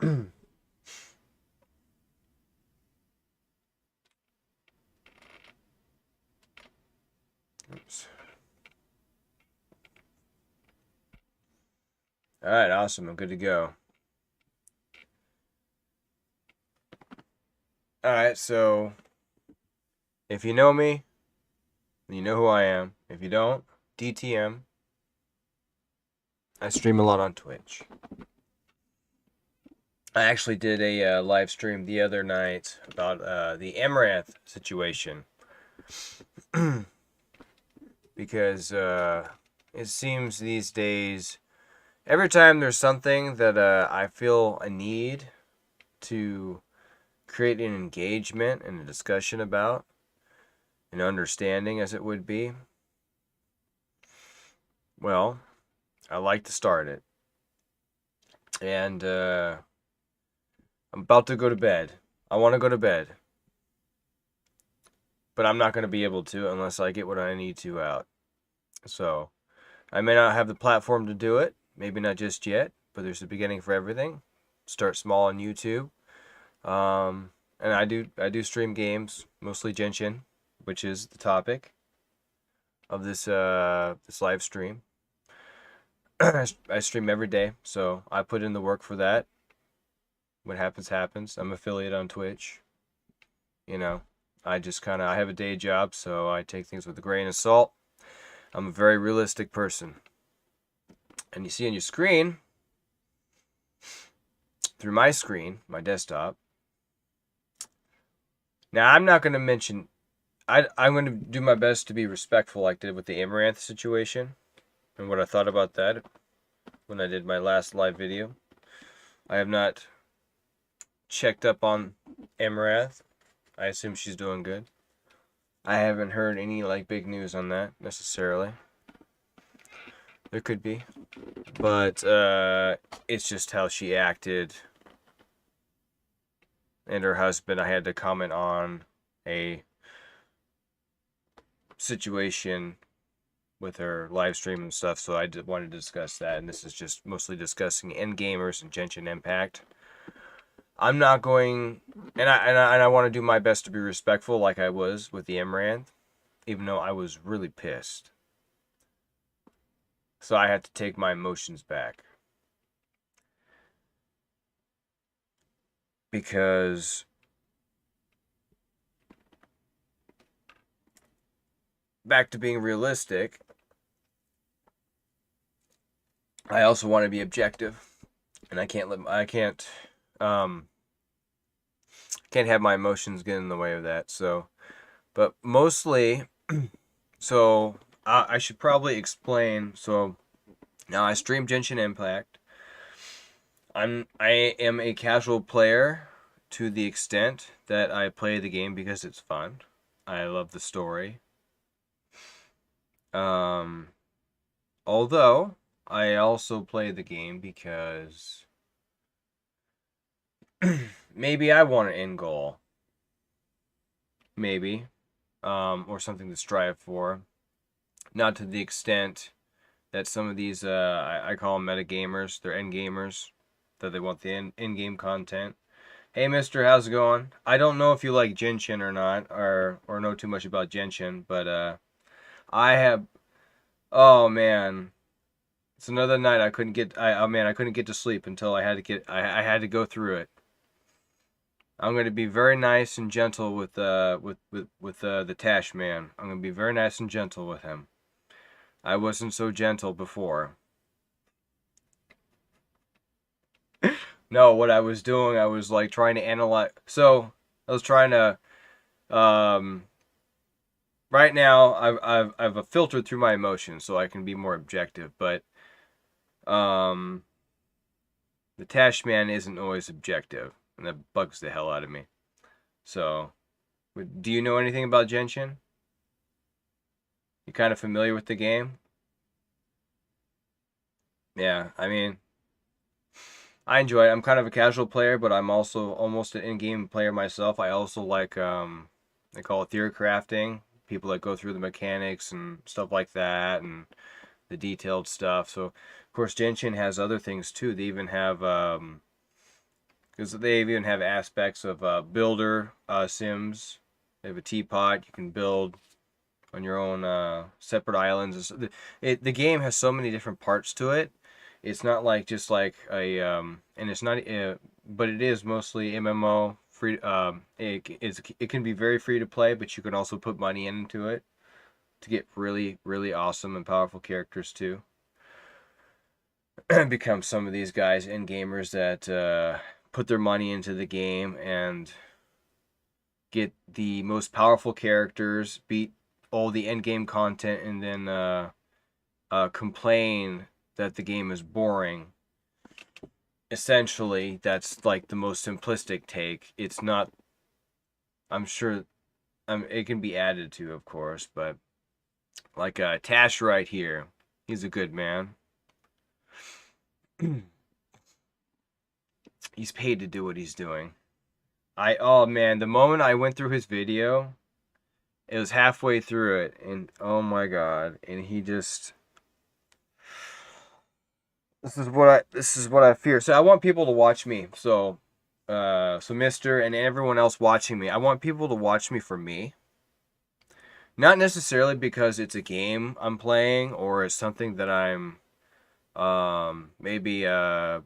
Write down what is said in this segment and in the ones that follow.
Oops. All right, awesome. I'm good to go. All right, so if you know me, you know who I am. If you don't, DTM. I stream a lot on Twitch. I actually did a live stream the other night about the Amaranth situation because it seems these days every time there's something that I feel a need to create an engagement and a discussion about, an understanding as it would be, well, I like to start it. And I'm about to go to bed. I want to go to bed. But I'm not going to be able to unless I get what I need to out. So, I may not have the platform to do it. Maybe not just yet. But there's a beginning for everything. Start small on YouTube. And I do stream games, mostly Genshin, which is the topic of this live stream. I stream every day, so I put in the work for that. What happens happens. I'm affiliate on Twitch. You know, I have a day job, so I take things with a grain of salt. I'm a very realistic person. And you see on your screen, through my screen, my desktop. Now I'm not going to mention. I'm going to do my best to be respectful, like I did with the Amaranth situation, and what I thought about that when I did my last live video. I have not checked up on Amaranth. I assume she's doing good. I haven't heard any like big news on that necessarily. There could be, but it's just how she acted and her husband. I had to comment on a situation with her live stream and stuff, so I did wanted to discuss that. And this is just mostly discussing endgamers and Genshin Impact. I'm not going, and I want to do my best to be respectful, like I was with the Amaranth, even though I was really pissed. So I had to take my emotions back because back to being realistic, I also want to be objective, and um can't have my emotions get in the way of that. So, but mostly, so I should probably explain. So now I stream Genshin Impact. I am a casual player to the extent that I play the game because it's fun. I love the story. Um, Although I also play the game because maybe I want an end goal, maybe, or something to strive for. Not to the extent that some of these I call them metagamers. They're end gamers that they want the in game content. Hey, Mister, how's it going? I don't know if you like Genshin or not, or know too much about Genshin, but I have. Oh man, it's another night I couldn't get. Oh man, I couldn't get to sleep until I had to get. I had to go through it. I'm going to be very nice and gentle with the Tash man. I'm going to be very nice and gentle with him. I wasn't so gentle before. No, what I was doing, I was like trying to analyze. So I was trying to. Um, right now, I've filtered through my emotions so I can be more objective. But um, the Tash man isn't always objective, and that bugs the hell out of me. So, do you know anything about Genshin? You kind of familiar with the game? Yeah, I mean, I enjoy it. I'm kind of a casual player, but I'm also almost an in-game player myself. I also like they call it theory crafting. People that go through the mechanics and stuff like that and the detailed stuff. So, of course, Genshin has other things too. They even have because they even have aspects of builder sims. They have a teapot you can build on your own separate islands. The game has so many different parts to it. It's not like just like a and it's not but it is mostly MMO free. It can be very free to play, but you can also put money into it to get really really awesome and powerful characters too. Become some of these guys end gamers that put their money into the game and get the most powerful characters, beat all the end game content, and then complain that the game is boring. Essentially, that's like the most simplistic take. It's not. I'm sure. It can be added to, of course, but like Tash right here, he's a good man. He's paid to do what he's doing. Oh man, the moment I went through his video, it was halfway through it, and oh my god, and he just this is what I fear. So I want people to watch me. So Mister and everyone else watching me, I want people to watch me for me. Not necessarily because it's a game I'm playing or it's something that I'm maybe I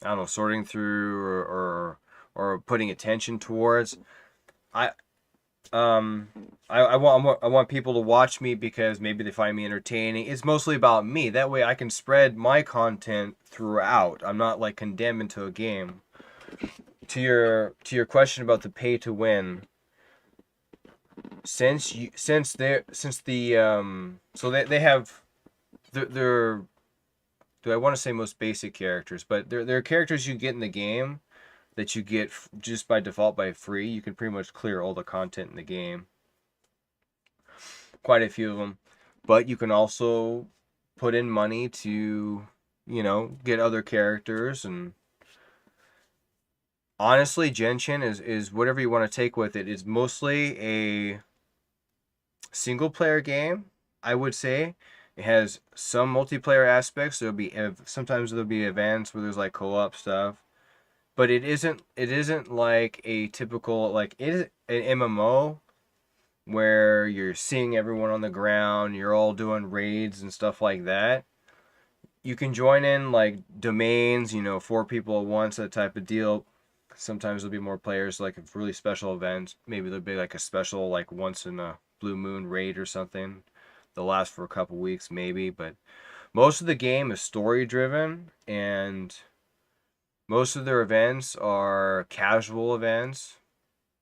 don't know, sorting through or putting attention towards. I um I want people to watch me because maybe they find me entertaining. It's mostly about me. That way I can spread my content throughout. I'm not like condemned into a game. To your question about the pay to win, since the so they have their do I want to say most basic characters, but they're characters you get in the game that you get just by default by free. You can pretty much clear all the content in the game. Quite a few of them. But you can also put in money to, get other characters. And honestly, Genshin is whatever you want to take with it. It's mostly a single player game, I would say. It has some multiplayer aspects. Sometimes there'll be events where there's like co-op stuff. But it isn't like a typical like it is an MMO where you're seeing everyone on the ground, you're all doing raids and stuff like that. You can join in like domains, 4 people at once, that type of deal. Sometimes there'll be more players, like if really special events. Maybe there'll be like a special, like once in a blue moon raid or something. They'll last for a couple weeks, maybe. But most of the game is story driven, and most of their events are casual events.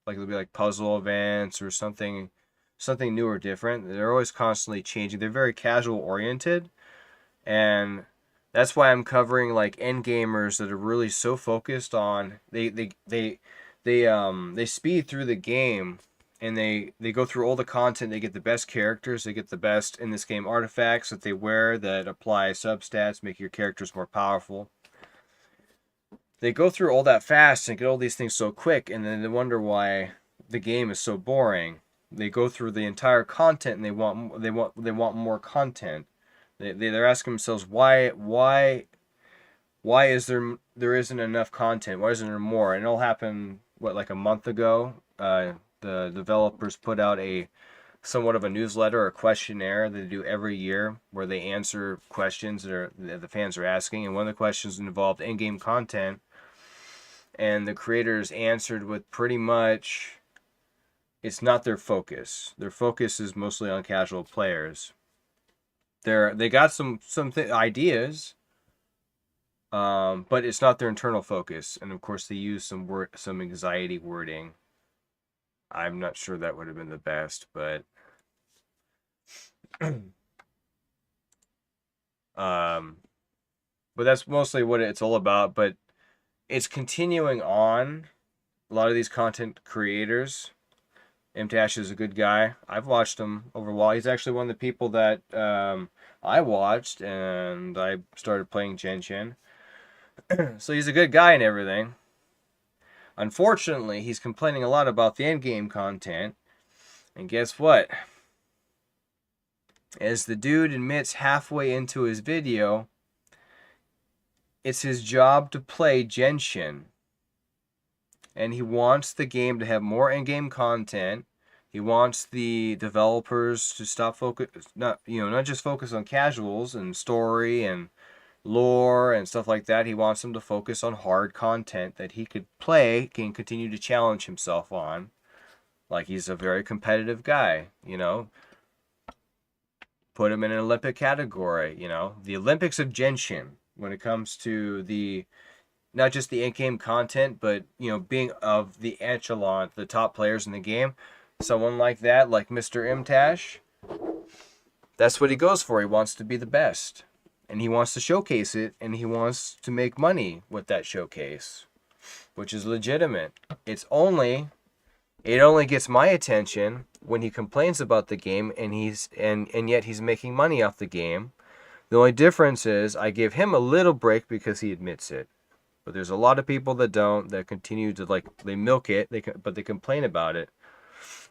Like there'll be like puzzle events or something new or different. They're always constantly changing. They're very casual oriented, and that's why I'm covering like end gamers that are really so focused on they speed through the game, and they go through all the content. They get the best characters. They get the best in this game artifacts that they wear that apply substats, make your characters more powerful. They go through all that fast and get all these things so quick, and then they wonder why the game is so boring. They go through the entire content and they want more content. They're asking themselves why is there isn't enough content? Why isn't there more? And it all happened like a month ago. The developers put out a somewhat of a newsletter or questionnaire that they do every year where they answer questions that the fans are asking, and one of the questions involved in-game content, and the creators answered with pretty much it's not their focus. Their focus is mostly on casual players. They got some ideas, but it's not their internal focus. And of course, they use some anxiety wording. I'm not sure that would have been the best, but um, but that's mostly what it's all about. But it's continuing on. A lot of these content creators. MTash is a good guy. I've watched him over a while. He's actually one of the people that I watched, and I started playing Genshin. So he's a good guy and everything. Unfortunately, he's complaining a lot about the endgame content. And guess what? As the dude admits halfway into his video, it's his job to play Genshin. and he wants the game to have more in-game content. He wants the developers to stop focus, not just focus on casuals and story and lore and stuff like that. He wants them to focus on hard content that he could play, can continue to challenge himself on. Like, he's a very competitive guy, Put him in an Olympic category, The Olympics of Genshin, when it comes to the not just the in-game content, but being of the echelon, the top players in the game. Someone like that, like Mr. Imtash, that's what he goes for. He wants to be the best, and he wants to showcase it, and he wants to make money with that showcase, which is legitimate. It only gets my attention when he complains about the game, and yet he's making money off the game. The only difference is I give him a little break because he admits it. But there's a lot of people that don't, that continue to, they milk it, but they complain about it.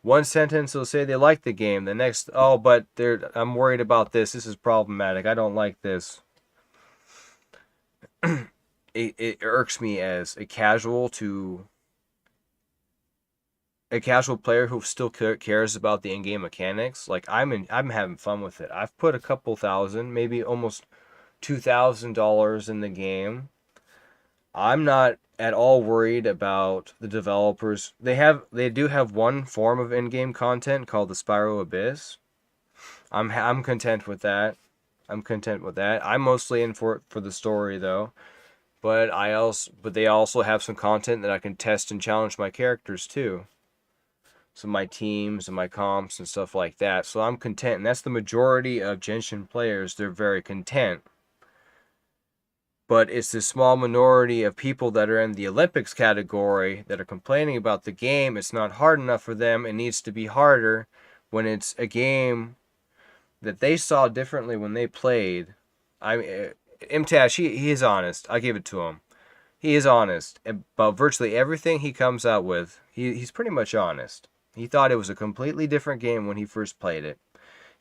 One sentence they'll say they like the game, the next, oh, but I'm worried about this is problematic, I don't like this. It irks me as a casual player who still cares about the in-game mechanics. Like, I'm having fun with it. I've put a couple thousand, maybe almost $2,000 in the game. I'm not at all worried about the developers. They do have one form of in-game content called the Spyro Abyss. I'm content with that. I'm mostly in for the story though. But they also have some content that I can test and challenge my characters too. So my teams and my comps and stuff like that. So I'm content, and that's the majority of Genshin players. They're very content. But it's the small minority of people that are in the Olympics category that are complaining about the game. It's not hard enough for them. It needs to be harder when it's a game that they saw differently when they played. Imtash, he is honest. I give it to him. He is honest about virtually everything he comes out with. He's pretty much honest. He thought it was a completely different game when he first played it.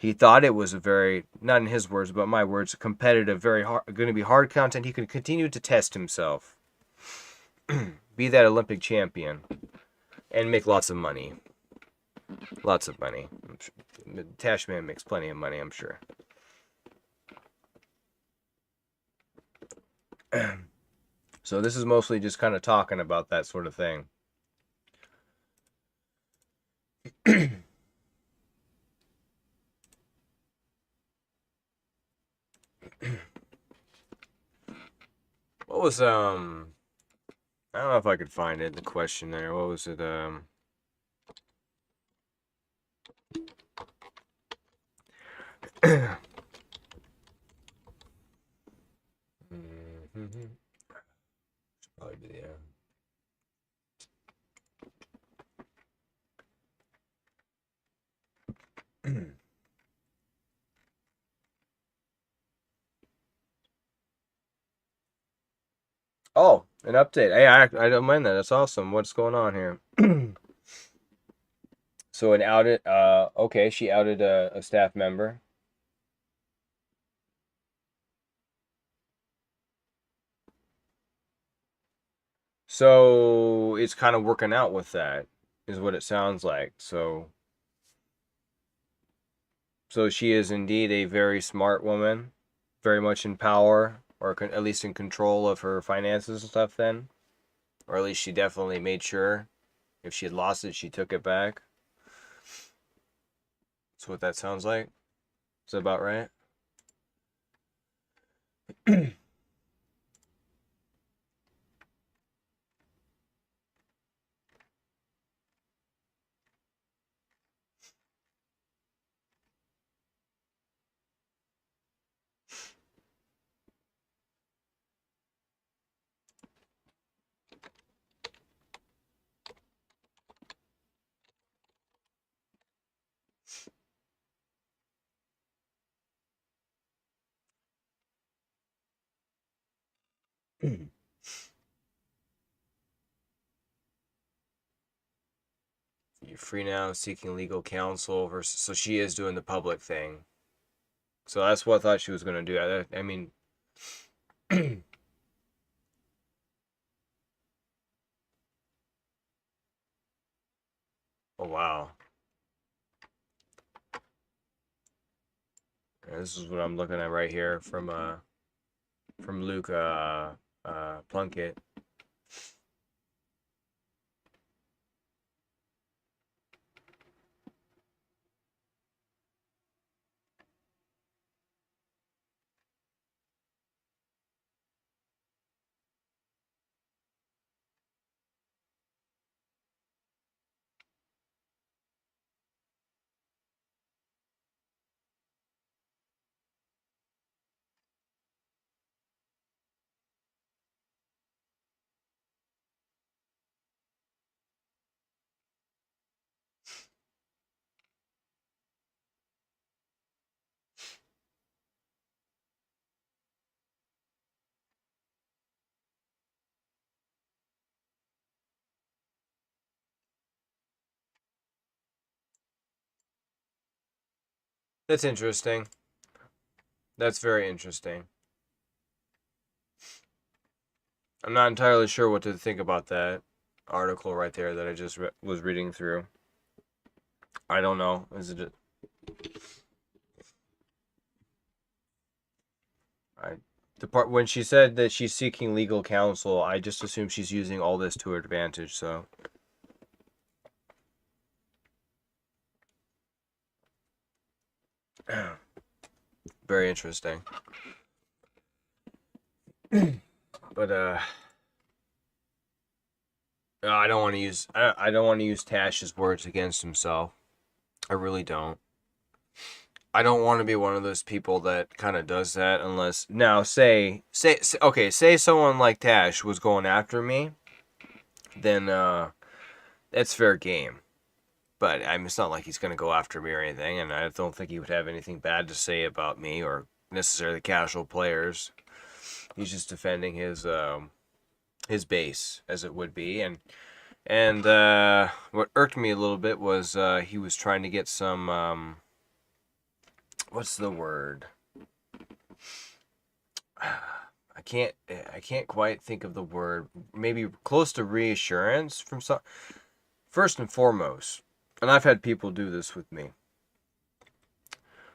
He thought it was a very, not in his words, but my words, competitive, very hard, going to be hard content. He could continue to test himself, be that Olympic champion, and make lots of money. Lots of money. Tashman makes plenty of money, I'm sure. So this is mostly just kind of talking about that sort of thing. What was I don't know if I could find it, the question there. What was it? Probably be the Oh, an update. Hey, I don't mind that. That's awesome. What's going on here? So an outed. Okay, she outed a staff member. So it's kind of working out with that, is what it sounds like. So she is indeed a very smart woman, very much in power, or at least in control of her finances and stuff. Then, or at least she definitely made sure if she had lost it, she took it back. That's what that sounds like. Is that about right? You're free now, seeking legal counsel versus. So she is doing the public thing. So that's what I thought she was going to do. I mean, Oh wow. This is what I'm looking at right here from Luke Plunkett. That's interesting. That's very interesting. I'm not entirely sure what to think about that article right there that I just was reading through. I don't know. Is it? I the part when she said that she's seeking legal counsel, I just assume she's using all this to her advantage. So very interesting. But I don't want to use I don't want to use Tash's words against himself. I really don't. I don't want to be one of those people that kind of does that unless now say someone like Tash was going after me, then that's fair game. But it's not like he's going to go after me or anything, and I don't think he would have anything bad to say about me or necessarily casual players. He's just defending his base as it would be, and what irked me a little bit was he was trying to get some what's the word? I can't quite think of the word. Maybe close to reassurance from some. First and foremost, and I've had people do this with me.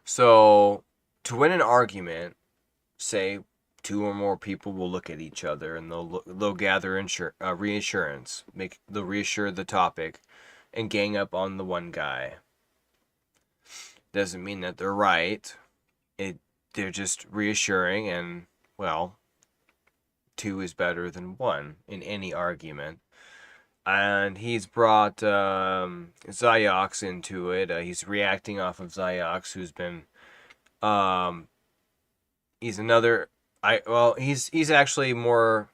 So, to win an argument, say two or more people will look at each other and they'll gather reassurance, they'll reassure the topic, and gang up on the one guy. Doesn't mean that they're right. They're just reassuring, and well, two is better than one in any argument. And he's brought Ziox into it. He's reacting off of Ziox, who's been he's another. He's actually more.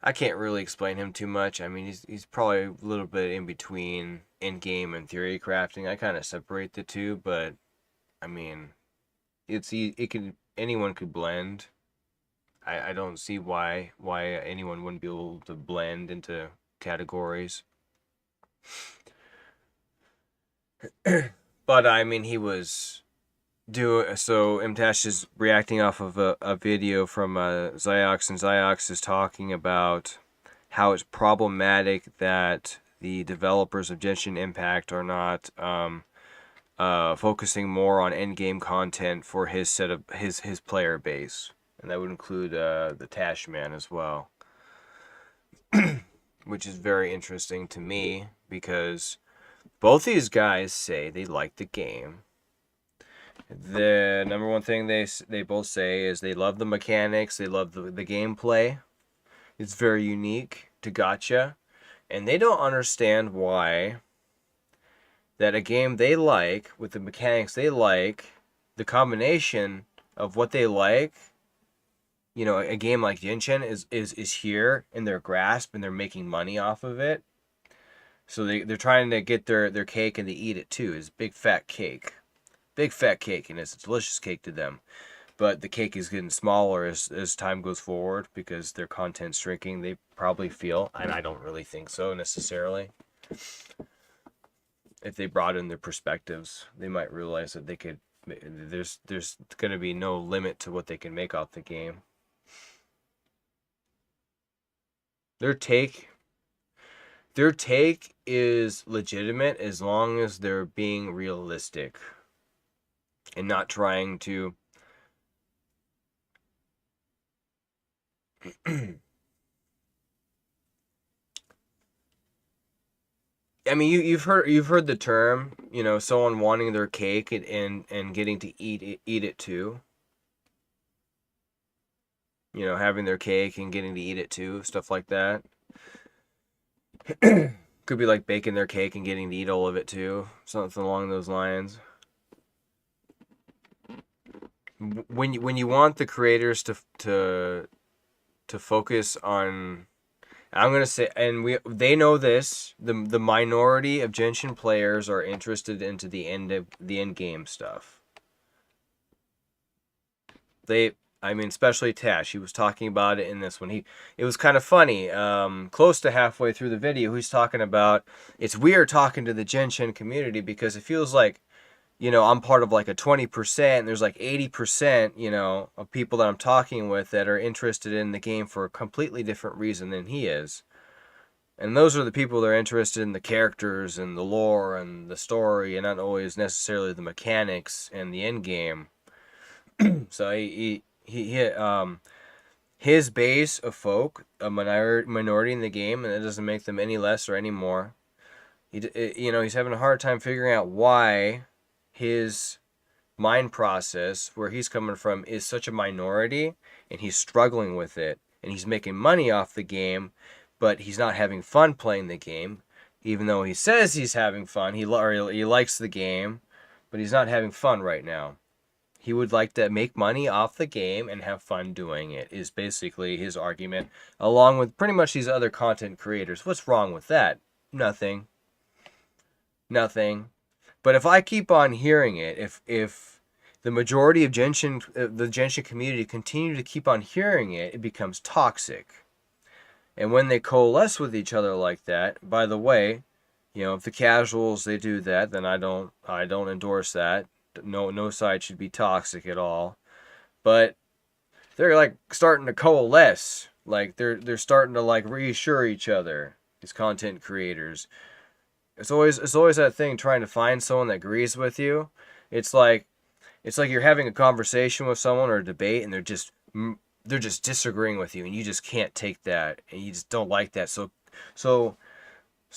I can't really explain him too much. I mean, he's probably a little bit in between endgame and theory crafting. I kind of separate the two, but I mean, it could anyone could blend. I don't see why anyone wouldn't be able to blend into categories. But I mean, he was MTash is reacting off of a video from Ziox, and Ziox is talking about how it's problematic that the developers of Genshin Impact are not focusing more on endgame content for his set of his player base, and that would include the Tash man as well, which is very interesting to me because both these guys say they like the game. The number one thing they both say is they love the mechanics, they love the gameplay. It's very unique to gacha, and they don't understand why that a game they like with the mechanics they like, the combination of what they like, a game like Genshin is here in their grasp and they're making money off of it. So they're trying to get their cake and they eat it too. It's big fat cake. Big fat cake, and it's a delicious cake to them. But the cake is getting smaller as time goes forward because their content's shrinking, they probably feel, and I don't really think so necessarily. If they broaden their perspectives, they might realize that there's going to be no limit to what they can make off the game. Their their take is legitimate as long as they're being realistic and not trying to I mean, you've heard the term, someone wanting their cake and getting to eat it too. Having their cake and getting to eat it too, stuff like that. Could be like baking their cake and getting to eat all of it too, something along those lines. When you want the creators to focus on, I'm gonna say, and they know this. The minority of Genshin players are interested into the end game stuff. I mean, especially Tash. He was talking about it in this one. It was kind of funny. Close to halfway through the video, he's talking about it's weird talking to the Genshin community because it feels like, I'm part of like a 20%, and there's like 80%, of people that I'm talking with that are interested in the game for a completely different reason than he is. And those are the people that are interested in the characters and the lore and the story, and not always necessarily the mechanics and the end game. So his base of folk, a minority in the game, and it doesn't make them any less or any more. He's having a hard time figuring out why his mind process, where he's coming from, is such a minority, and he's struggling with it, and he's making money off the game, but he's not having fun playing the game, even though he says he's having fun. He likes the game, but he's not having fun right now. He would like to make money off the game and have fun doing it, is basically his argument, along with pretty much these other content creators. What's wrong with that? Nothing. Nothing. But if I keep on hearing it, if the majority of the Genshin community continue to keep on hearing it, it becomes toxic. And when they coalesce with each other like that, by the way, if the casuals they do that, then I don't endorse that. No side should be toxic at all. But they're like starting to coalesce. Like they're starting to like reassure each other. These content creators. It's always that thing trying to find someone that agrees with you. It's like you're having a conversation with someone or a debate, and they're just disagreeing with you, and you just can't take that, and you just don't like that. So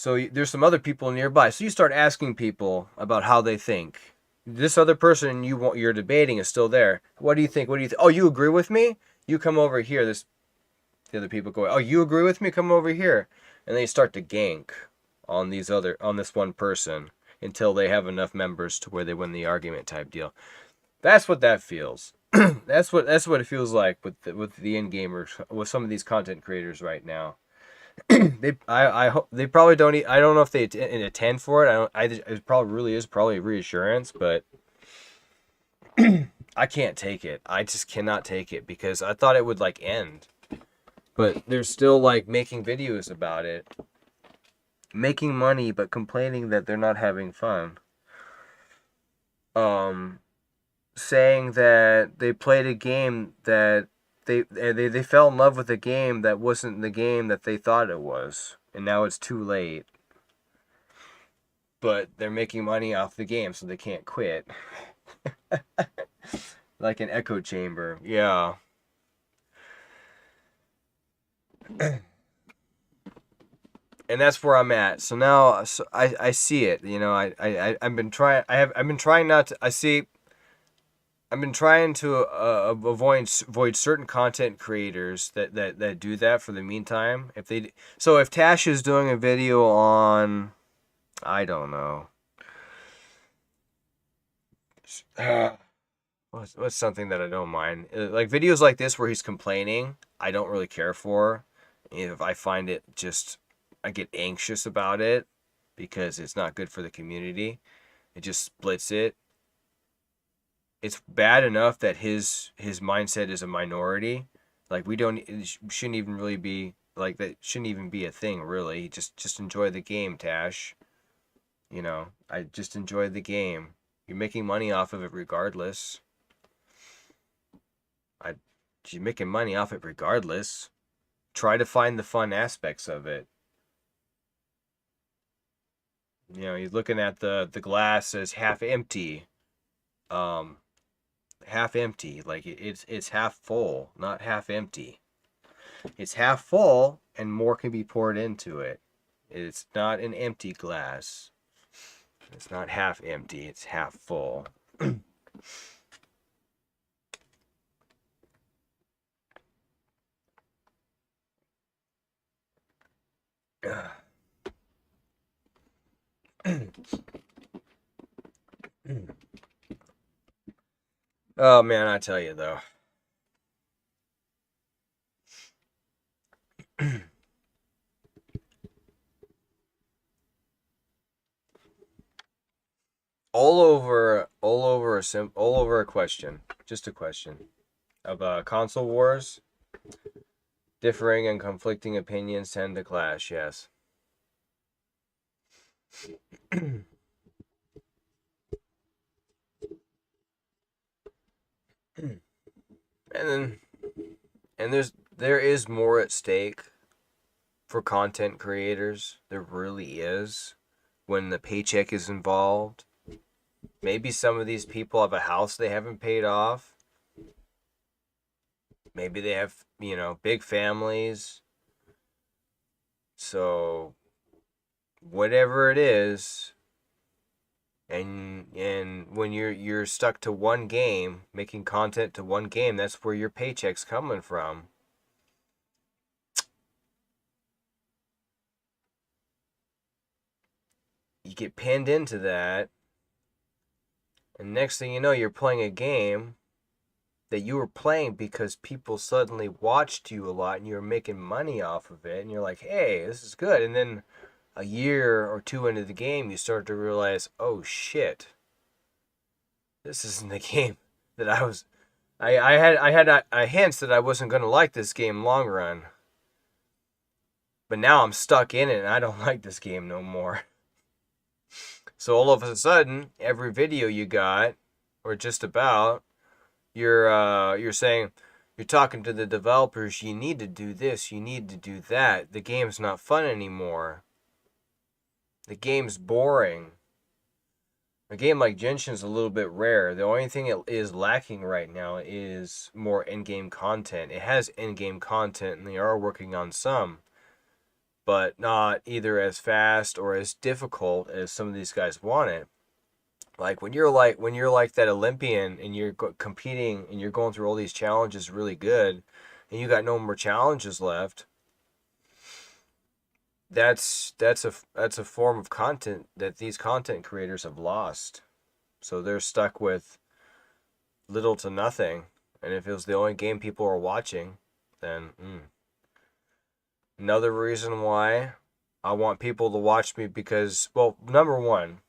there's some other people nearby. So you start asking people about how they think. This other person you're debating is still there. What do you think? What do you think? Oh, you agree with me? You come over here. The other people go, oh, you agree with me? Come over here. And they start to gank on this one person until they have enough members to where they win the argument type deal. That's what that feels. That's what it feels like with the end gamers, with some of these content creators right now. I hope they probably don't. I don't know if they attend for it. It probably really is probably reassurance, but I can't take it. I just cannot take it because I thought it would like end, but they're still like making videos about it, making money, but complaining that they're not having fun. Saying that they played a game that they fell in love with a game that wasn't the game that they thought it was, and now it's too late. But they're making money off the game, so they can't quit. Like an echo chamber, yeah. And that's where I'm at. So now, I see it. I've been trying. I've been trying not to. I've been trying to avoid certain content creators that do that for the meantime. If Tash is doing a video on, I don't know, what's something that I don't mind, like videos like this where he's complaining, I don't really care for. If I find it just, I get anxious about it because it's not good for the community. It just splits it. It's bad enough that his mindset is a minority. Like it shouldn't even really be like that. Shouldn't even be a thing, really. Just enjoy the game, Tash. I just enjoy the game. You're making money off of it regardless. You're making money off it regardless. Try to find the fun aspects of it. He's looking at the glass as half empty. Um, Half empty. Like it's half full, not half empty. It's half full, and more can be poured into it. It's not an empty glass. It's not half empty. It's half full. Oh man, I tell you though. All over a question, just a question of console wars. Differing and conflicting opinions tend to clash. Yes. and then there is more at stake for content creators. There really is when the paycheck is involved. Maybe some of these people have a house they haven't paid off. Maybe they have, big families. So whatever it is, and when you're stuck to one game, making content to one game, that's where your paycheck's coming from. You get pinned into that, and next thing you know, you're playing a game that you were playing because people suddenly watched you a lot and you were making money off of it, and you're like, hey, this is good. And then a year or two into the game, you start to realize, oh shit, this isn't the game that I was. I had a hint that I wasn't gonna like this game long run, but now I'm stuck in it and I don't like this game no more. So all of a sudden, every video you got, or just about, you're saying, you're talking to the developers, you need to do this, you need to do that. The game's not fun anymore. The game's boring. A game like Genshin is a little bit rare. The only thing it is lacking right now is more in-game content. It has in-game content, and they are working on some, but not either as fast or as difficult as some of these guys want it. Like when you're like that Olympian and you're competing and you're going through all these challenges really good, and you got no more challenges left. That's a form of content that these content creators have lost. So they're stuck with little to nothing. And if it was the only game people are watching, then another reason why I want people to watch me because, well, number one,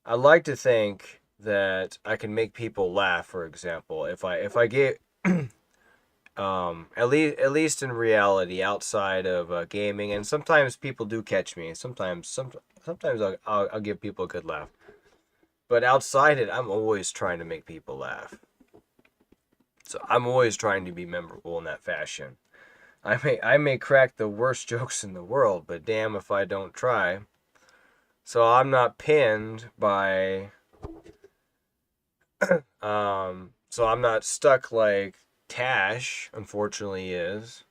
I like to think that I can make people laugh. For example, if I get at least in reality, outside of gaming, and sometimes people do catch me. Sometimes I'll give people a good laugh. But outside it, I'm always trying to make people laugh. So I'm always trying to be memorable in that fashion. I may crack the worst jokes in the world, but damn if I don't try. So I'm not pinned by so I'm not stuck like Tash unfortunately is.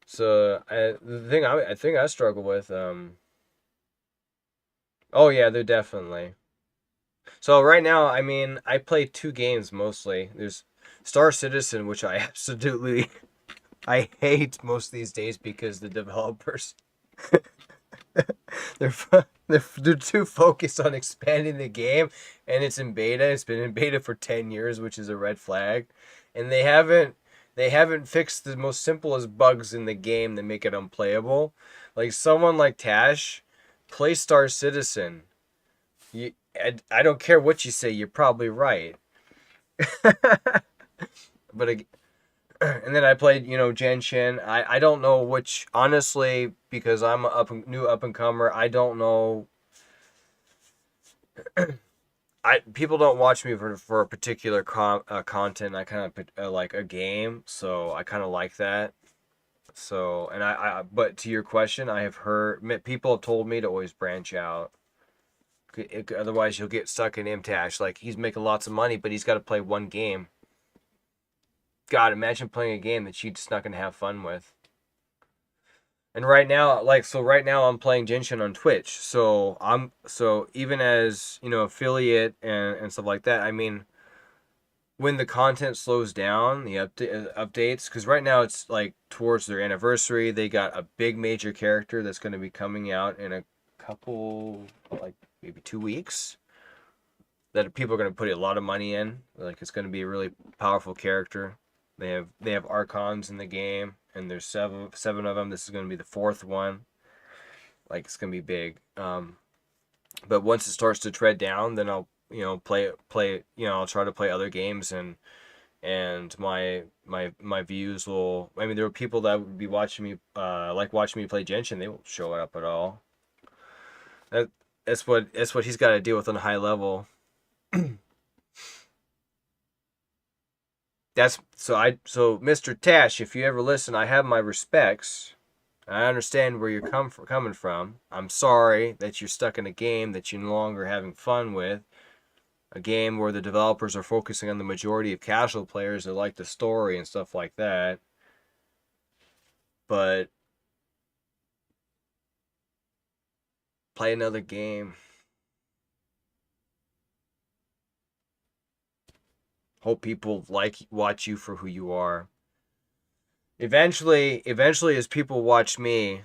So I think I struggle with oh yeah, they're definitely. So right now, I mean, I play two games mostly. There's Star Citizen, which I absolutely I hate most these days because the developers they're they're too focused on expanding the game, and it's in beta. It's been in beta for 10 years, which is a red flag, and they haven't fixed the most simplest bugs in the game that make it unplayable. Like someone like Tash, play Star Citizen. I don't care what you say. You're probably right. But and then I played, Genshin. I don't know which, honestly, because I'm a new up and comer. I don't know. People don't watch me for a particular content. I kind of like a game, so I kind of like that. So, and but to your question, I have heard people have told me to always branch out. Otherwise, you'll get stuck in MTash. Like, he's making lots of money, but he's got to play one game. God, imagine playing a game that you're just not gonna have fun with. And right now, right now I'm playing Genshin on Twitch. So even as, affiliate and stuff like that, I mean, when the content slows down, the updates, because right now it's like towards their anniversary, they got a big major character that's going to be coming out in a couple, like maybe 2 weeks, that people are going to put a lot of money in. Like, it's going to be a really powerful character. They have archons in the game, and there's seven of them. This is going to be the fourth one. Like, it's going to be big. But once it starts to tread down, then I'll play. I'll try to play other games, and my views will. I mean, there are people that would be watching me, watching me play Genshin. They won't show up at all. That that's what he's got to deal with on a high level. So Mr. Tash, if you ever listen, I have my respects. I understand where you're coming from. I'm sorry that you're stuck in a game that you're no longer having fun with. A game where the developers are focusing on the majority of casual players that like the story and stuff like that. But play another game. Hope people watch you for who you are. Eventually, as people watch me,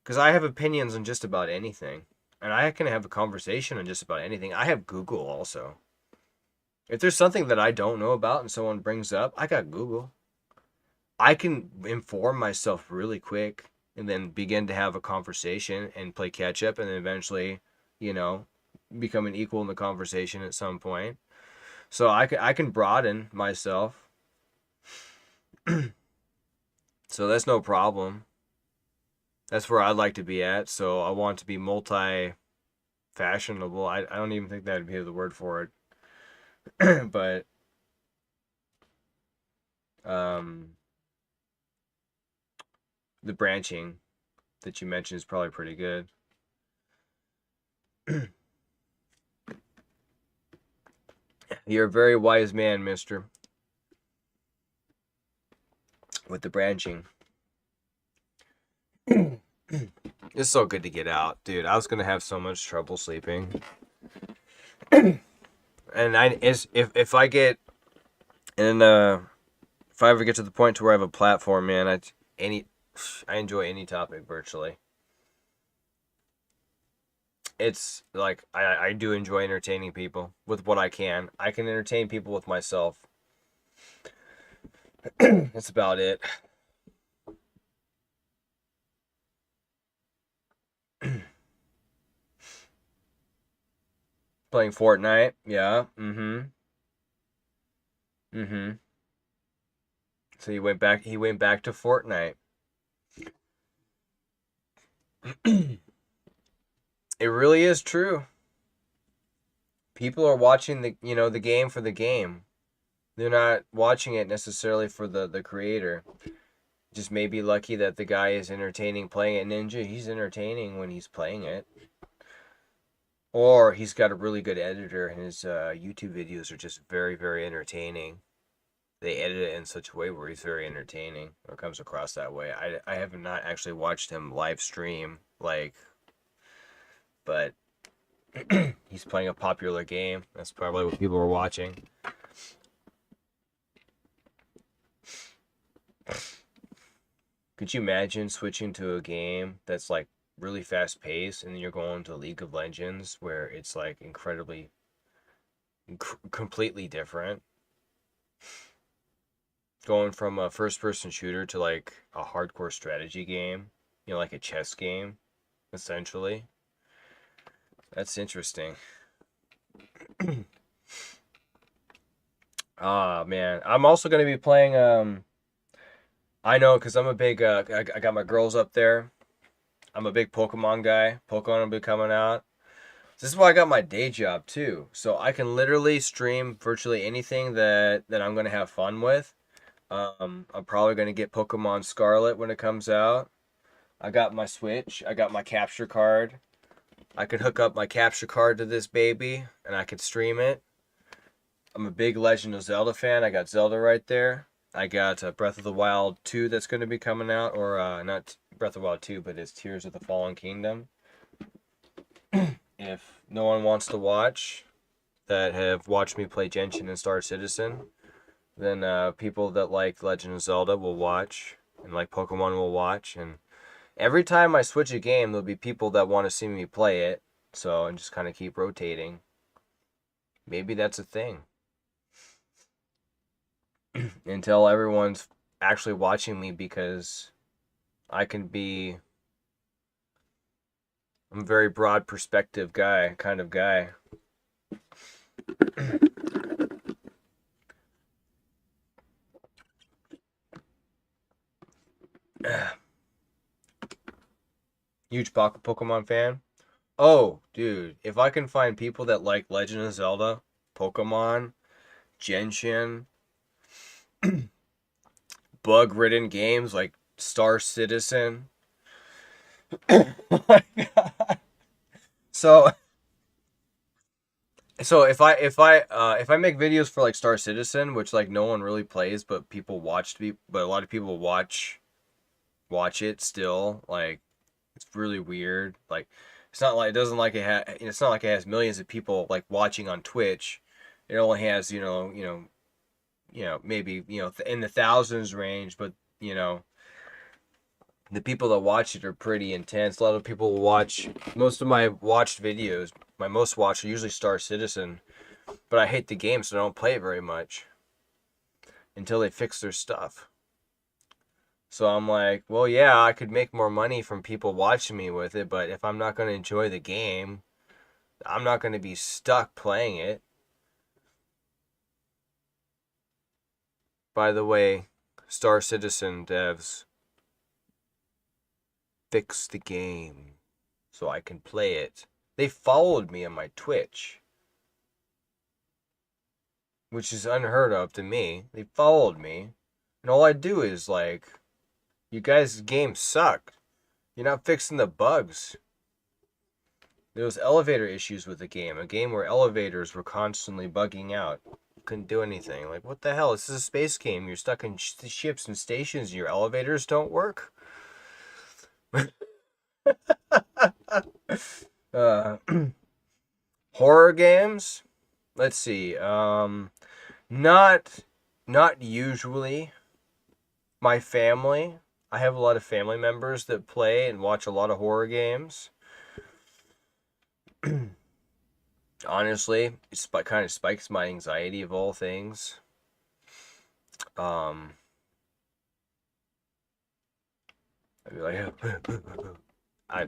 because I have opinions on just about anything, and I can have a conversation on just about anything. I have Google also. If there's something that I don't know about and someone brings up, I got Google. I can inform myself really quick and then begin to have a conversation and play catch up, and then eventually, you know, become an equal in the conversation at some point. So I can broaden myself. So that's no problem. That's where I'd like to be at. So I want to be multi fashionable. I don't even think that'd be the word for it. But um the branching that you mentioned is probably pretty good. You're a very wise man, mister, with the branching. It's so good to get out, dude. I was gonna have so much trouble sleeping. And if I get and if I ever get to the point to where I have a platform, man, I enjoy any topic virtually. It's like I do enjoy entertaining people with what I can. I can entertain people with myself. That's about it. Playing Fortnite, yeah. Mm-hmm. Mm-hmm. So he went back. He went back to Fortnite. It really is true. People are watching the game for the game. They're not watching it necessarily for the creator. Just may be lucky that the guy is entertaining playing it. Ninja, he's entertaining when he's playing it. Or he's got a really good editor, and his YouTube videos are just very, very entertaining. They edit it in such a way where he's very entertaining, or comes across that way. I have not actually watched him live stream, but he's playing a popular game. That's probably what people are watching. Could you imagine switching to a game that's like really fast paced, and then you're going to League of Legends where it's like completely different? Going from a first person shooter to like a hardcore strategy game, like a chess game, essentially. That's interesting. Ah, man. I'm also going to be playing I know, because I'm a big I got my girls up there. I'm a big Pokemon guy. Pokemon will be coming out. This is why I got my day job too. So I can literally stream virtually anything that I'm going to have fun with. I'm probably gonna get Pokemon Scarlet when it comes out. I got my Switch. I got my capture card. I could hook up my capture card to this baby, and I could stream it. I'm a big Legend of Zelda fan. I got Zelda right there. I got Breath of the Wild 2 that's going to be coming out, or not Breath of the Wild 2, but it's Tears of the Fallen Kingdom. If no one wants to watch, that have watched me play Genshin and Star Citizen, then people that like Legend of Zelda will watch, and like Pokemon will watch. And every time I switch a game, there'll be people that want to see me play it. So, and just kind of keep rotating. Maybe that's a thing. Until everyone's actually watching me, because I can be... I'm a very broad perspective guy, kind of guy. Huge Pokemon fan. Oh, dude, if I can find people that like Legend of Zelda, Pokemon, Genshin, bug-ridden games like Star Citizen. Oh my God. So if I make videos for like Star Citizen, which like no one really plays, but people watch but a lot of people watch it still. Like, it's really weird. Like, it's not like it's not like it has millions of people like watching on Twitch. It only has maybe in the thousands range, but the people that watch it are pretty intense. A lot of people watch most of my watched videos. My most watched are usually Star Citizen, but I hate the game, so I don't play it very much until they fix their stuff. So I'm like, well, yeah, I could make more money from people watching me with it, but if I'm not going to enjoy the game, I'm not going to be stuck playing it. By the way, Star Citizen devs, fix the game so I can play it. They followed me on my Twitch, which is unheard of to me. They followed me, and all I do is like, you guys' games suck. You're not fixing the bugs. There was elevator issues with the game. A game where elevators were constantly bugging out. You couldn't do anything. Like, what the hell? This is a space game. You're stuck in ships and stations and your elevators don't work? uh, horror games? Let's see. Not usually. My family. I have a lot of family members that play and watch a lot of horror games. Honestly, it kind of spikes my anxiety of all things. I'd be like, I.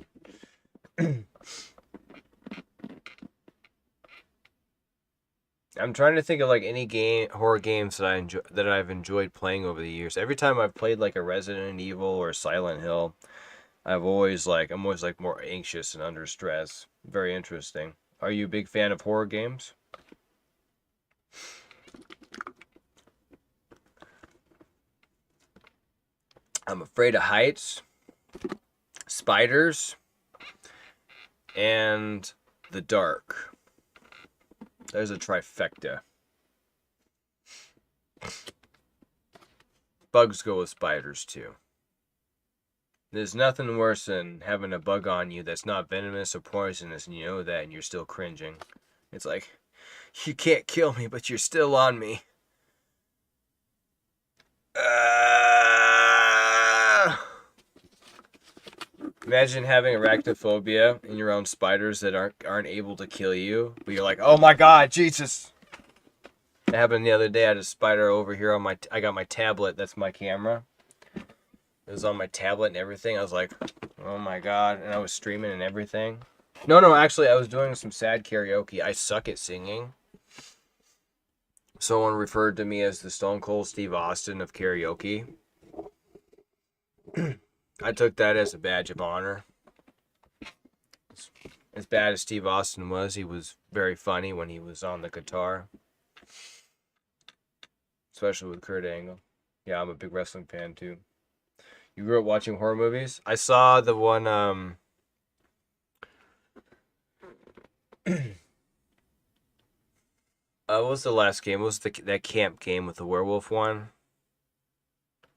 I'm trying to think of like any horror games that I've enjoyed playing over the years. Every time I've played like a Resident Evil or Silent Hill, I'm always like more anxious and under stress. Very interesting. Are you a big fan of horror games? I'm afraid of heights, spiders, and the dark. There's a trifecta. Bugs go with spiders too. There's nothing worse than having a bug on you that's not venomous or poisonous, and you know that, and you're still cringing. It's like, you can't kill me, but you're still on me. Imagine having arachnophobia and your own spiders that aren't able to kill you, but you're like, oh my God, Jesus! It happened the other day. I had a spider over here on I got my tablet. That's my camera. It was on my tablet and everything. I was like, oh my God. And I was streaming and everything. No, actually, I was doing some sad karaoke. I suck at singing. Someone referred to me as the Stone Cold Steve Austin of karaoke. I took that as a badge of honor. As bad as Steve Austin was, he was very funny when he was on the guitar. Especially with Kurt Angle. Yeah, I'm a big wrestling fan too. You grew up watching horror movies? I saw the one what was the last game? What was that camp game with the werewolf one?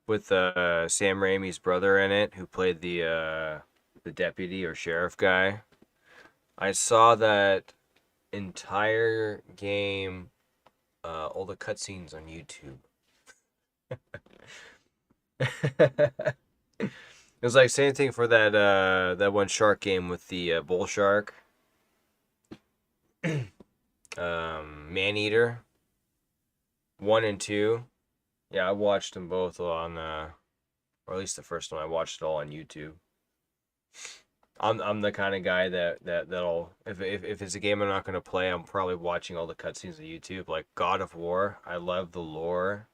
With Sam Raimi's brother in it, who played the deputy or sheriff guy. I saw that entire game, all the cutscenes on YouTube. It was like same thing for that one shark game with the bull shark, man eater, 1 and 2. Yeah, I watched them both on, or at least the first one. I watched it all on YouTube. I'm the kind of guy that'll if it's a game I'm not gonna play, I'm probably watching all the cutscenes on YouTube. Like God of War, I love the lore.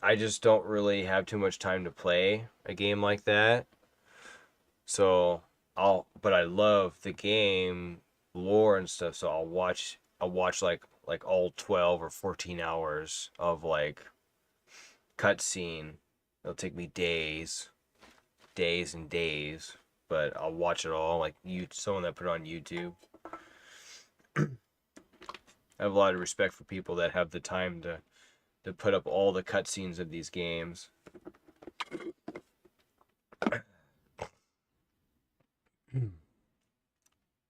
I just don't really have too much time to play a game like that. So but I love the game lore and stuff. So I'll watch like all 12 or 14 hours of like cutscene. It'll take me days and days, but I'll watch it all. Like someone that put it on YouTube. I have a lot of respect for people that have the time to put up all the cutscenes of these games.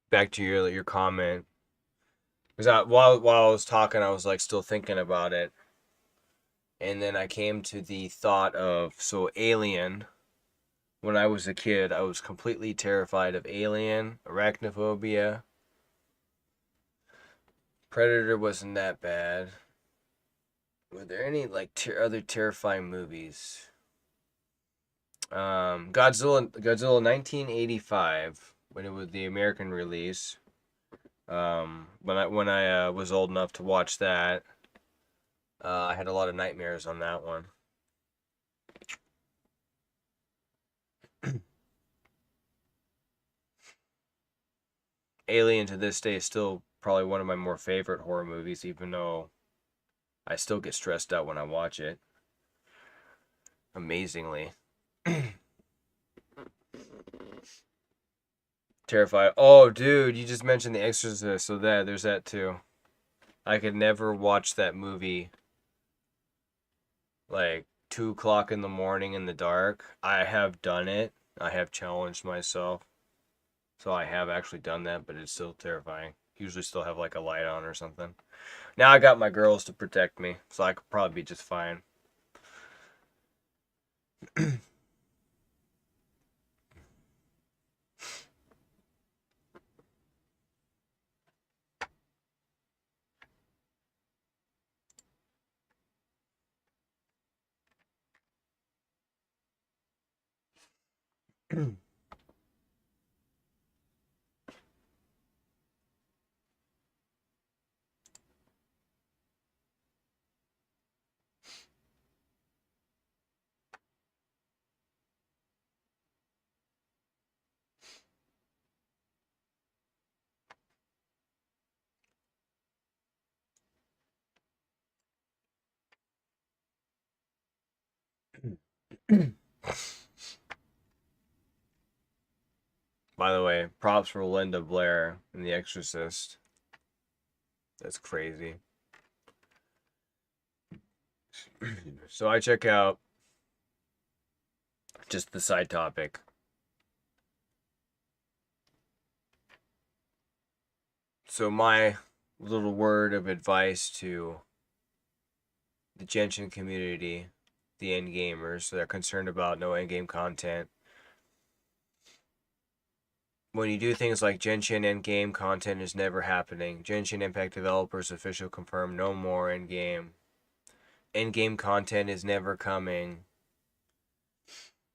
Back to your comment, because while I was talking, I was like still thinking about it, and then I came to the thought of Alien. When I was a kid, I was completely terrified of Alien, arachnophobia. Predator wasn't that bad. Were there any like other terrifying movies? Godzilla 1985 when it was the American release. When I was old enough to watch that, I had a lot of nightmares on that one. Alien to this day is still probably one of my more favorite horror movies, even though I still get stressed out when I watch it. Amazingly. Terrified. Oh, dude, you just mentioned The Exorcist, so there's that too. I could never watch that movie like 2 o'clock in the morning in the dark. I have done it. I have challenged myself. So I have actually done that, but it's still terrifying. Usually still have like a light on or something. Now I got my girls to protect me, so I could probably be just fine. By the way, props for Linda Blair in The Exorcist. That's crazy. So I check out just the side topic. So my little word of advice to the Genshin community, the end gamers that are concerned about no end game content. When you do things like Genshin end game content is never happening. Genshin Impact developers official confirm no more end game. End game content is never coming.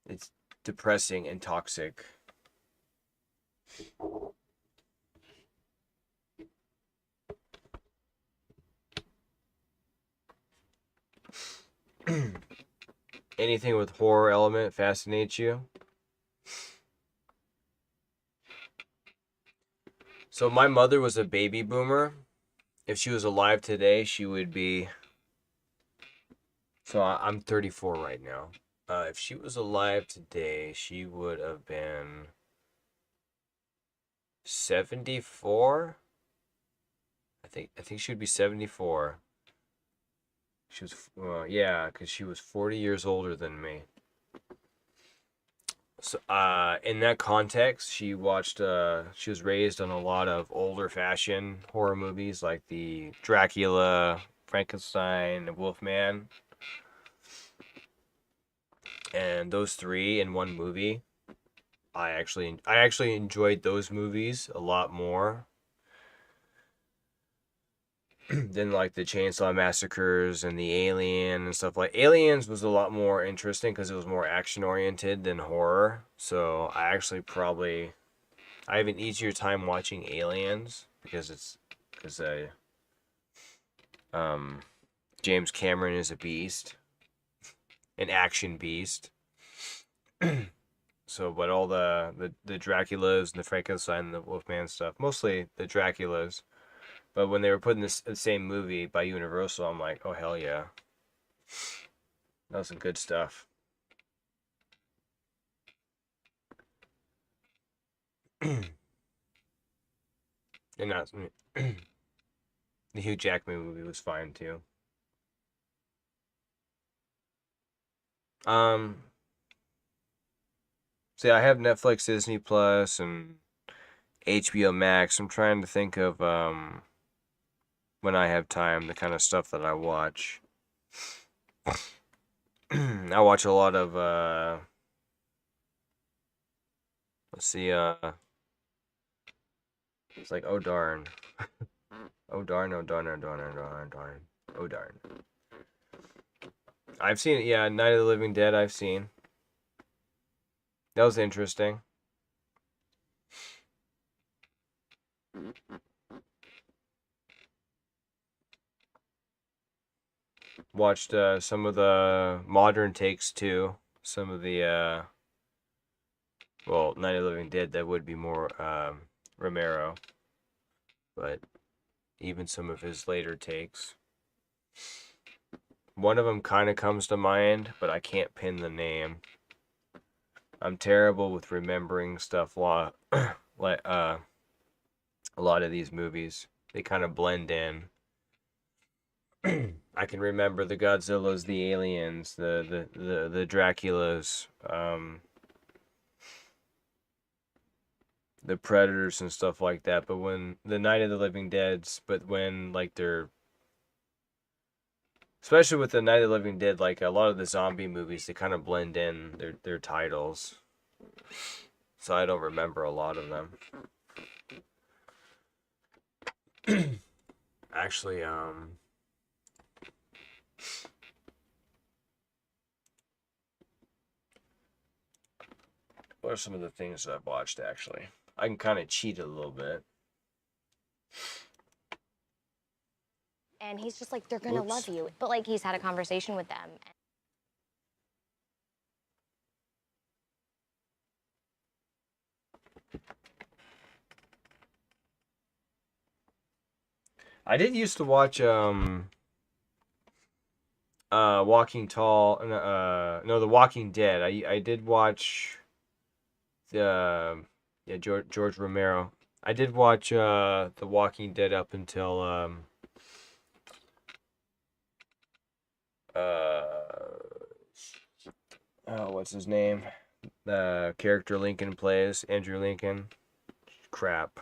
It's depressing and toxic. Anything with horror element fascinates you? So my mother was a baby boomer. If she was alive today, she would be So I'm 34 right now. If she was alive today, she would have been 74. I think she would be 74. She was, yeah, because she was 40 years older than me. So, in that context, she was raised on a lot of older fashioned horror movies like the Dracula, Frankenstein, and Wolfman, and those three in one movie. I actually enjoyed those movies a lot more than like the Chainsaw Massacres and the Alien and stuff. Like Aliens was a lot more interesting because it was more action oriented than horror. So I have an easier time watching Aliens because um James Cameron is a beast, an action beast. So, but all the Draculas and the Frankenstein and the Wolfman stuff, mostly the Draculas. But when they were put in the same movie by Universal, I'm like, oh hell yeah, that was some good stuff. And that's the Hugh Jackman movie was fine too. Um, See, I have Netflix, Disney Plus, and HBO Max. I'm trying to think of when I have time, the kind of stuff that I watch. I watch a lot of let's see, it's like oh darn, oh darn, oh darn, oh darn, oh darn, darn, oh darn. I've seen it, yeah, Night of the Living Dead. I've seen that was interesting. Watched some of the modern takes too. Some of the well, Night of the Living Dead, that would be more Romero, but even some of his later takes. One of them kind of comes to mind, but I can't pin the name. I'm terrible with remembering stuff. Like a lot of these movies, they kind of blend in. I can remember the Godzillas, the aliens, the Draculas, the Predators and stuff like that. But when the Night of the Living Dead's, but when like they're, especially with the Night of the Living Dead, like a lot of the zombie movies, they kind of blend in their titles, so I don't remember a lot of them. Actually, what are some of the things that I've watched? Actually, I can kind of cheat a little bit. And he's just like, they're gonna love you. But like, he's had a conversation with them. I did used to watch Walking Tall, no, The Walking Dead. I did watch the yeah, George Romero. I did watch The Walking Dead up until oh, what's his name? The character Lincoln plays, Andrew Lincoln. Crap.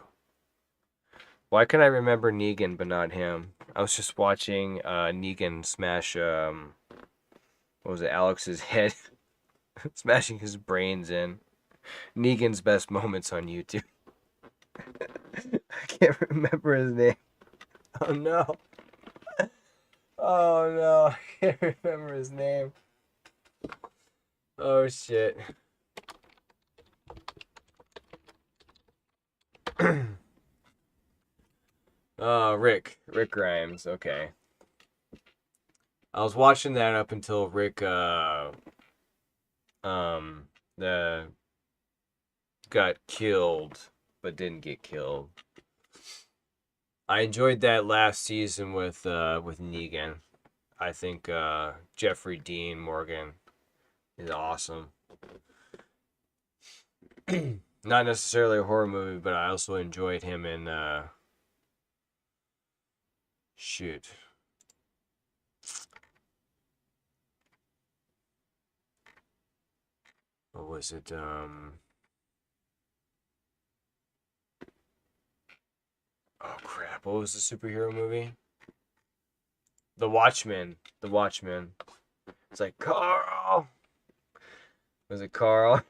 Why can I remember Negan but not him? I was just watching Negan smash what was it, Alex's head, smashing his brains in. Negan's best moments on YouTube. I can't remember his name. Oh no. Oh no, I can't remember his name. Oh shit. Oh, Rick Grimes. Okay. I was watching that up until Rick the got killed but didn't get killed. I enjoyed that last season with Negan. I think Jeffrey Dean Morgan is awesome. Not necessarily a horror movie, but I also enjoyed him in shoot. What was it? Oh crap! What was the superhero movie? The Watchmen. The Watchmen. It's like Carl. Was it Carl?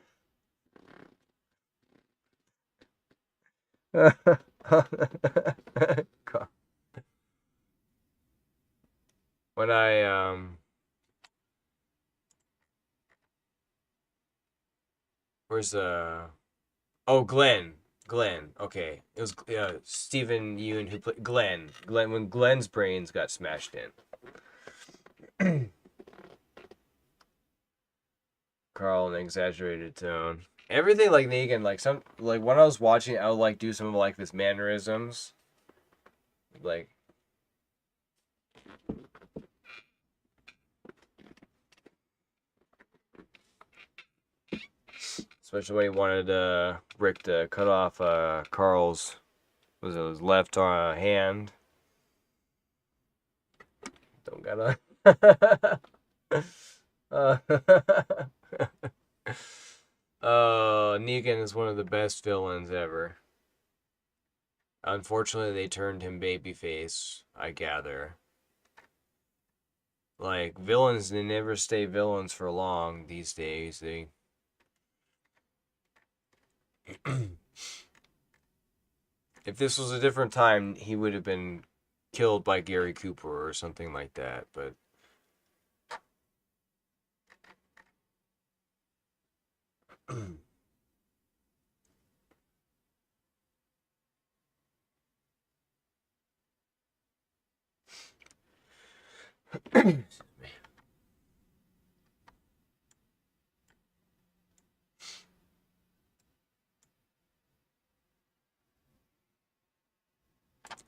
when where's oh Glenn. Glenn. Okay. It was Stephen Yeun who played Glenn. Glenn when Glenn's brains got smashed in. Carl in an exaggerated tone. Everything like Negan, like some like when I was watching, I would like do some of like his mannerisms. Like especially when he wanted Rick to cut off Carl's was it his left hand. Don't gotta uh, Negan is one of the best villains ever. Unfortunately, they turned him babyface, I gather. Like, villains, they never stay villains for long these days. They. If this was a different time, he would have been killed by Gary Cooper or something like that, but.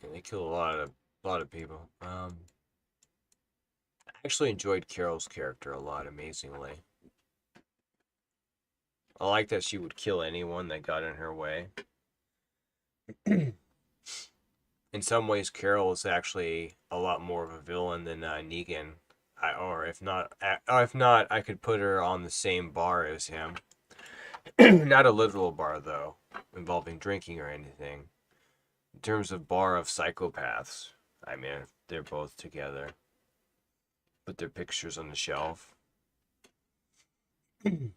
Yeah, they kill a lot of people. I actually enjoyed Carol's character a lot, amazingly. I like that she would kill anyone that got in her way. In some ways, Carol is actually a lot more of a villain than Negan. Or if not, I could put her on the same bar as him. Not a literal bar though, involving drinking or anything. In terms of bar of psychopaths, I mean, they're both together. Put their pictures on the shelf and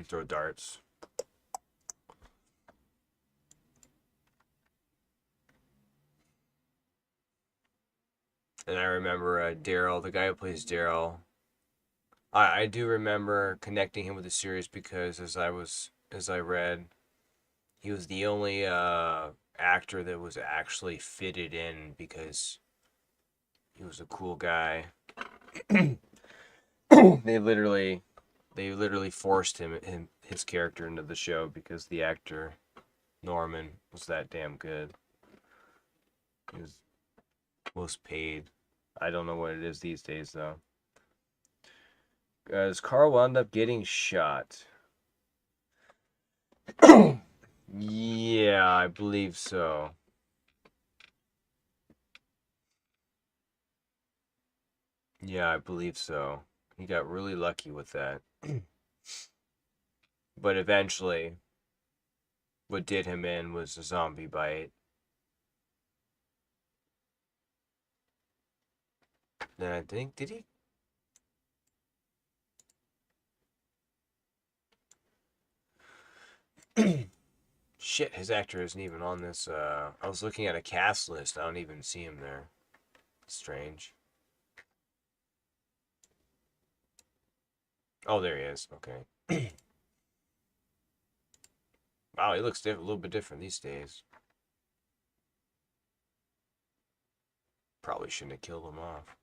throw darts. And I remember Daryl, the guy who plays Daryl. I do remember connecting him with the series because as I read, he was the only actor that was actually fitted in because he was a cool guy. they literally they literally forced his character into the show because the actor Norman was that damn good. He was most paid. I don't know what it is these days though. As Carl wound up getting shot. Yeah, I believe so. Yeah, I believe so. He got really lucky with that. But eventually, what did him in was a zombie bite. Then I think, did he? Shit, his actor isn't even on this. I was looking at a cast list. I don't even see him there. Strange. Oh, there he is. Okay. Wow, he looks a little bit different these days. Probably shouldn't have killed him off.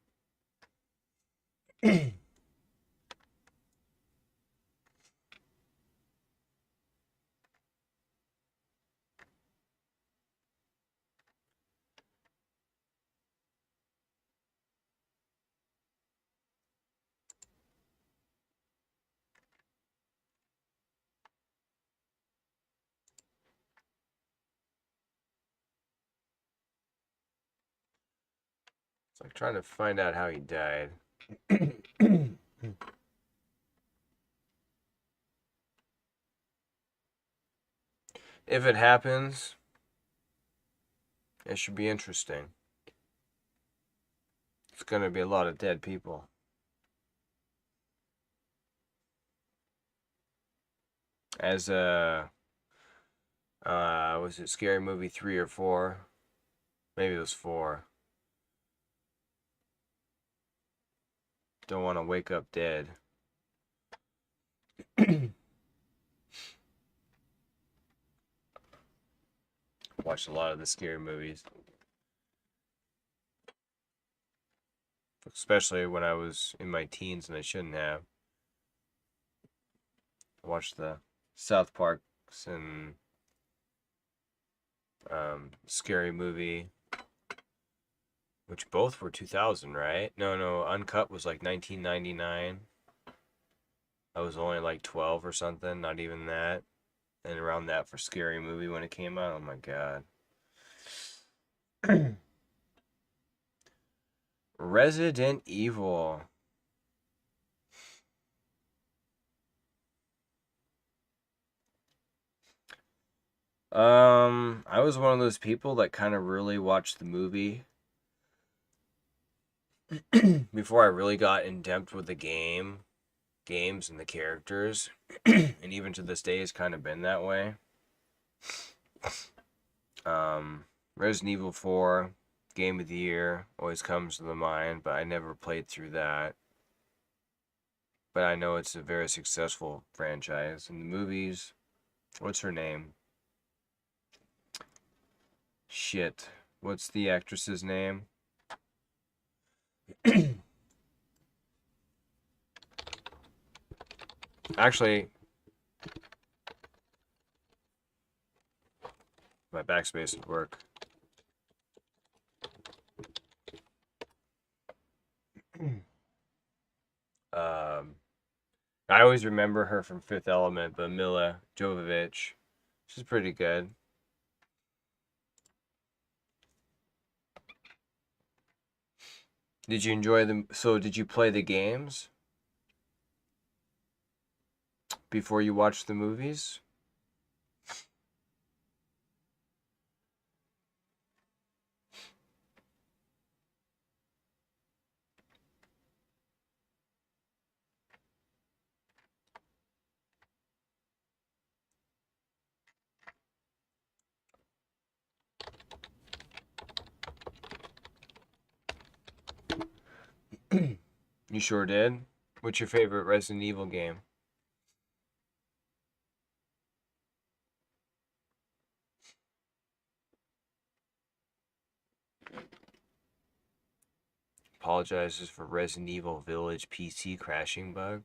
It's like trying to find out how he died. If it happens, it should be interesting. It's gonna be a lot of dead people. As was it Scary Movie 3 or 4? Maybe it was 4. Don't want to wake up dead. Watched a lot of the scary movies, especially when I was in my teens and I shouldn't have. I watched the South Parks and Scary Movie, which both were 2000, right? No, Uncut was like 1999. I was only like 12 or something, not even that. And around that for Scary Movie when it came out, oh my god. Resident Evil. I was one of those people that kind of really watched the movie before I really got in depth with the games and the characters. And even to this day it's kind of been that way. Resident Evil 4, Game of the Year, always comes to the mind, but I never played through that. But I know it's a very successful franchise. In the movies, what's her name? Shit. What's the actress's name? Actually, my backspace would work. Um, I always remember her from Fifth Element, but Mila Jovovich. She's pretty good. Did you enjoy them? So, did you play the games before you watched the movies? You sure did. What's your favorite Resident Evil game? Apologizes for Resident Evil Village PC crashing bug.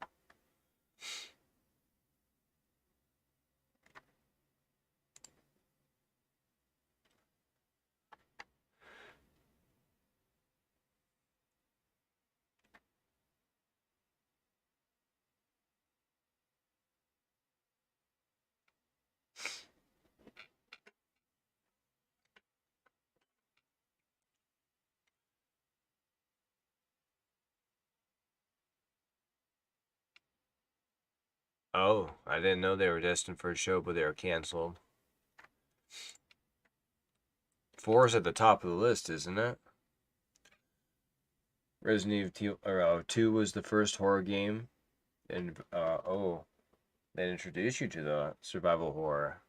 Oh, I didn't know they were destined for a show, but they were canceled. 4 is at the top of the list, isn't it? Resident Evil 2 was the first horror game, and they introduced you to the survival horror.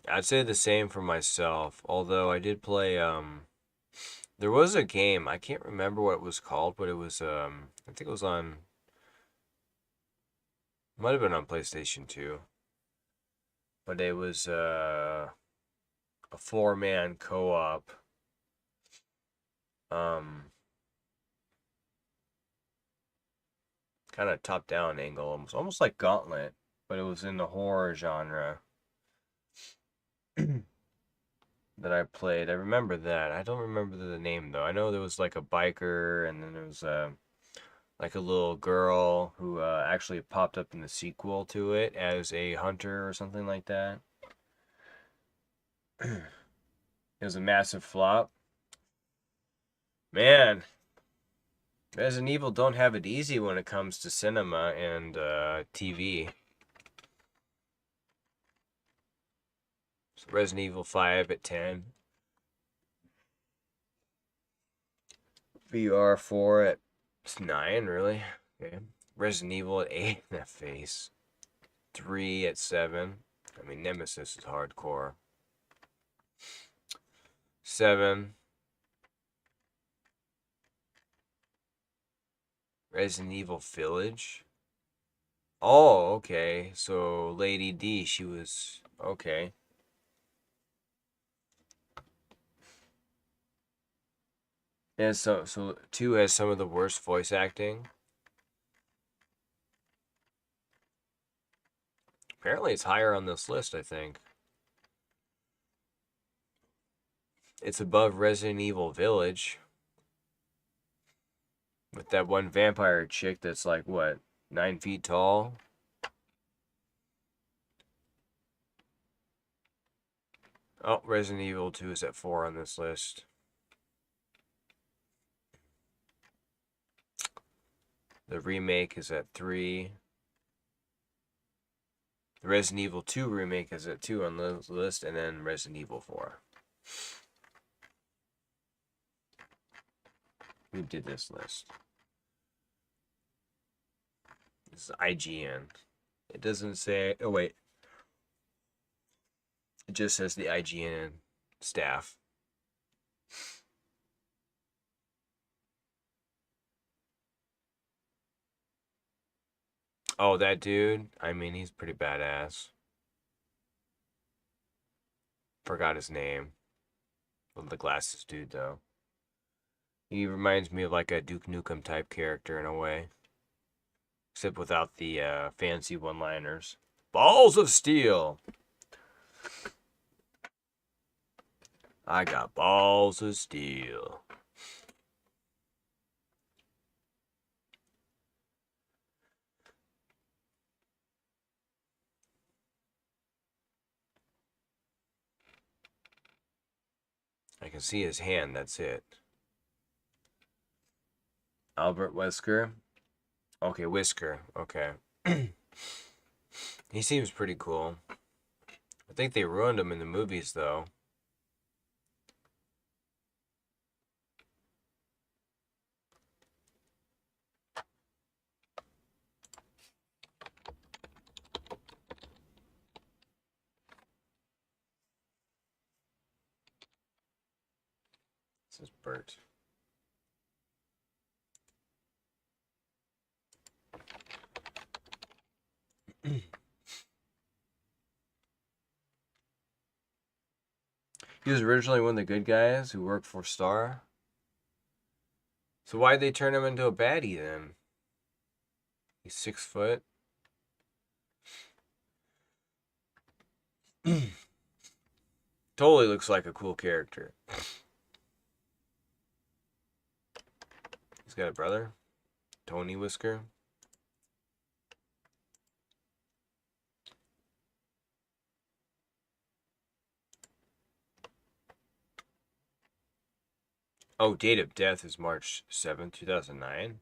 I'd say the same for myself, although I did play there was a game, I can't remember what it was called, but it was I think it was on might have been on PlayStation 2. But it was a four-man co-op um kind of top-down angle, almost like Gauntlet, but it was in the horror genre that I played. I remember that. I don't remember the name though. I know there was like a biker, and then there was like a little girl who actually popped up in the sequel to it as a hunter or something like that. It was a massive flop. Man, Resident Evil don't have it easy when it comes to cinema and TV. So Resident Evil 5 at 10. VR 4 at 9, really? Okay. Resident Evil at 8. That face. 3 at 7. I mean, Nemesis is hardcore. 7. Resident Evil Village. Oh, okay. So Lady D, she was okay. Yeah, so 2 has some of the worst voice acting. Apparently, it's higher on this list. I think it's above Resident Evil Village with that one vampire chick that's like what 9 feet tall. Oh, Resident Evil 2 is at 4 on this list. The remake is at 3. The Resident Evil 2 remake is at 2 on the list, and then Resident Evil 4. Who did this list? This is IGN. It doesn't say. Oh, wait. It just says the IGN staff. Oh, that dude? I mean, he's pretty badass. Forgot his name. Well, the glasses dude, though. He reminds me of like a Duke Nukem type character in a way. Except without the fancy one-liners. Balls of steel! I got balls of steel. I can see his hand, that's it. Albert Wesker. Okay, Whisker. Okay. He seems pretty cool. I think they ruined him in the movies, though. This is Bert. He was originally one of the good guys who worked for Star. So why'd they turn him into a baddie then? He's 6 foot. Totally looks like a cool character. He's got a brother, Tony Whisker. Oh, date of death is March 7th, 2009.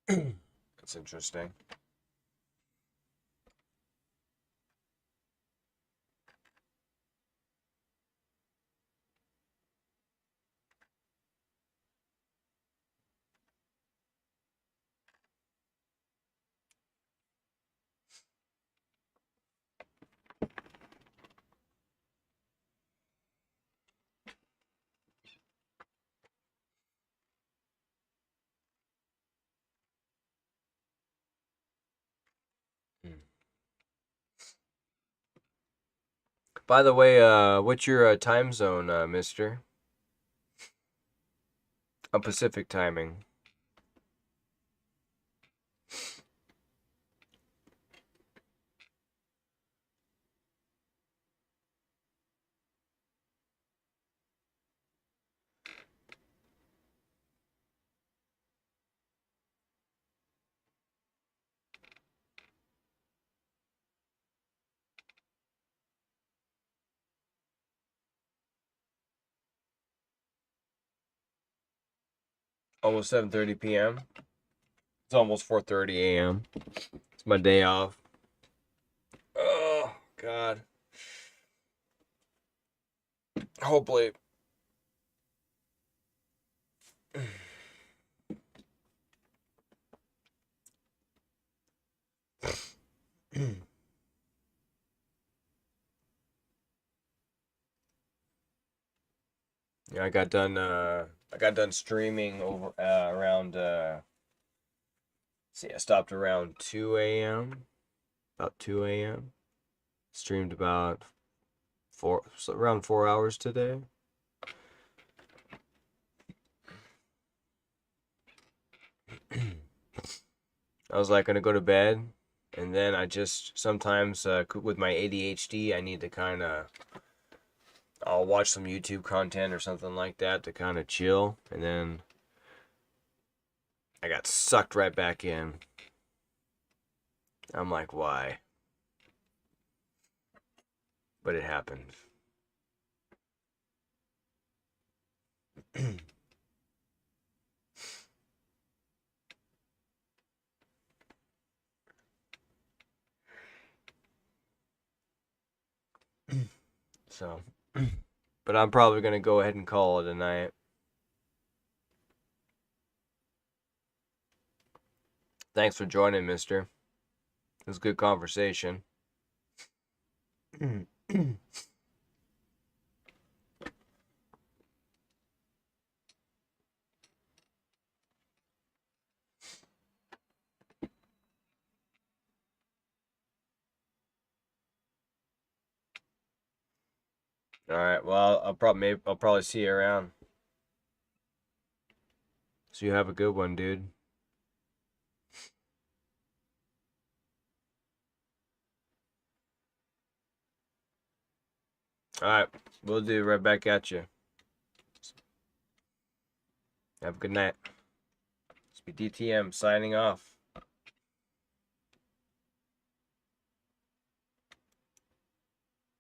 That's interesting. By the way, what's your time zone, mister? Pacific timing. Almost 7:30 p.m. It's almost 4:30 a.m. It's my day off. Oh God. Hopefully. Yeah, I got done. I got done streaming over around. See, I stopped around 2 a.m. About 2 a.m. Streamed about around 4 hours today. I was like gonna go to bed, and then I just sometimes with my ADHD, I need to kind of I'll watch some YouTube content or something like that to kind of chill, and then I got sucked right back in. I'm like, why? But it happened. So, but I'm probably gonna go ahead and call it a night. Thanks for joining, mister. It was a good conversation. All right. Well, I'll probably see you around. So you have a good one, dude. All right. We'll do right back at you. Have a good night. This be DTM signing off.